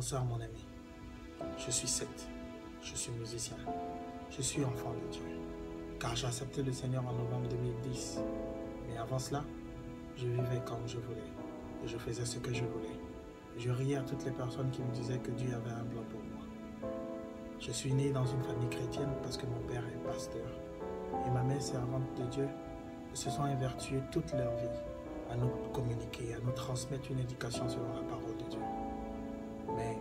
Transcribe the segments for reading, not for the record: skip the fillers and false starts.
Bonsoir mon ami, je suis Seth, je suis musicien, je suis enfant de Dieu, car j'ai accepté le Seigneur en novembre 2010. Mais avant cela, je vivais comme je voulais, et je faisais ce que je voulais. Je riais à toutes les personnes qui me disaient que Dieu avait un plan pour moi. Je suis né dans une famille chrétienne parce que mon père est pasteur, et ma mère servante de Dieu. Ils se sont évertués toute leur vie à nous communiquer, à nous transmettre une éducation selon la parole de Dieu. Mais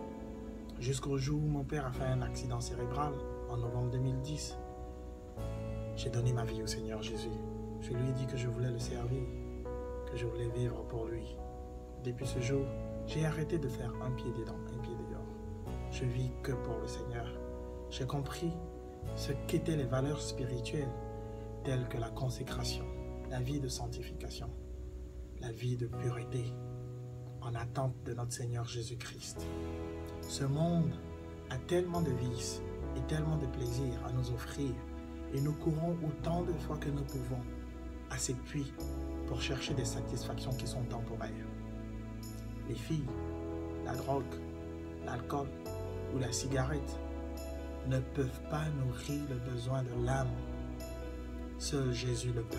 jusqu'au jour où mon père a fait un accident cérébral en novembre 2010, j'ai donné ma vie au Seigneur Jésus. Je lui ai dit que je voulais le servir, que je voulais vivre pour lui. Depuis ce jour, j'ai arrêté de faire un pied dedans, un pied dehors. Je vis que pour le Seigneur. J'ai compris ce qu'étaient les valeurs spirituelles telles que la consécration, la vie de sanctification, la vie de pureté, en attente de notre Seigneur Jésus-Christ. Ce monde a tellement de vices et tellement de plaisirs à nous offrir, et nous courons autant de fois que nous pouvons à ces puits pour chercher des satisfactions qui sont temporaires. Les filles, la drogue, l'alcool ou la cigarette ne peuvent pas nourrir le besoin de l'âme. Seul Jésus le peut.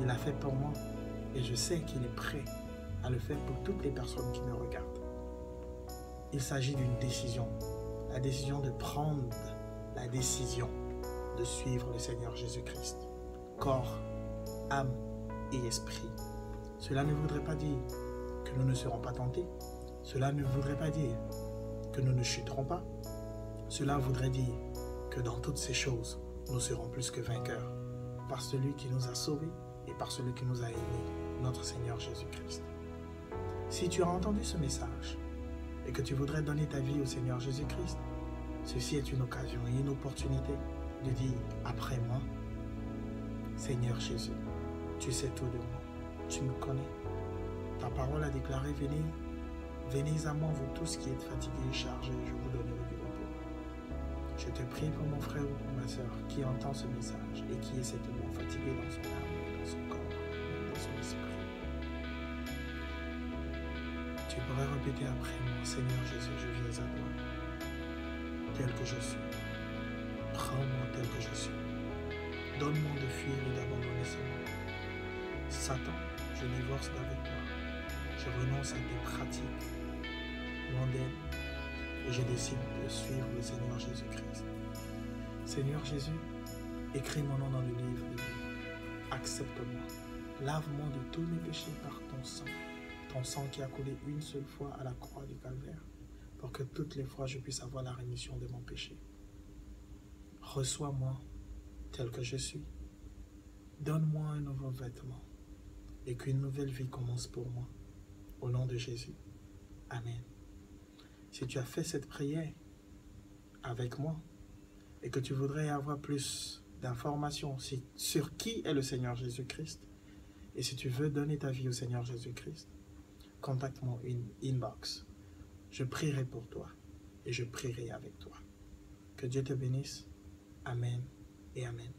Il l'a fait pour moi et je sais qu'il est prêt à le faire pour toutes les personnes qui me regardent. Il s'agit d'une décision, la décision de prendre la décision de suivre le Seigneur Jésus-Christ, corps, âme et esprit. Cela ne voudrait pas dire que nous ne serons pas tentés. Cela ne voudrait pas dire que nous ne chuterons pas. Cela voudrait dire que dans toutes ces choses, nous serons plus que vainqueurs par celui qui nous a sauvés et par celui qui nous a aimés, notre Seigneur Jésus-Christ. Si tu as entendu ce message et que tu voudrais donner ta vie au Seigneur Jésus-Christ, ceci est une occasion et une opportunité de dire après moi, Seigneur Jésus, tu sais tout de moi, tu me connais. Ta parole a déclaré, venez à moi vous tous qui êtes fatigués et chargés, je vous donnerai du repos. Je te prie pour mon frère ou pour ma soeur qui entend ce message et qui est certainement fatigué dans son âme, dans son corps, dans son esprit. Tu pourrais répéter après moi, Seigneur Jésus, je viens à toi, tel que je suis. Prends-moi tel que je suis. Donne-moi de fuir et d'abandonner ce monde. Satan, je divorce d'avec toi. Je renonce à tes pratiques mondaines et je décide de suivre le Seigneur Jésus-Christ. Seigneur Jésus, écris mon nom dans le livre de vie. Accepte-moi. Lave-moi de tous mes péchés par ton sang qui a coulé une seule fois à la croix du Calvaire, pour que toutes les fois je puisse avoir la rémission de mon péché. Reçois-moi tel que je suis. Donne-moi un nouveau vêtement et qu'une nouvelle vie commence pour moi. Au nom de Jésus. Amen. Si tu as fait cette prière avec moi et que tu voudrais avoir plus d'informations sur qui est le Seigneur Jésus-Christ, et si tu veux donner ta vie au Seigneur Jésus-Christ, contacte-moi inbox. Je prierai pour toi et je prierai avec toi. Que Dieu te bénisse. Amen et Amen.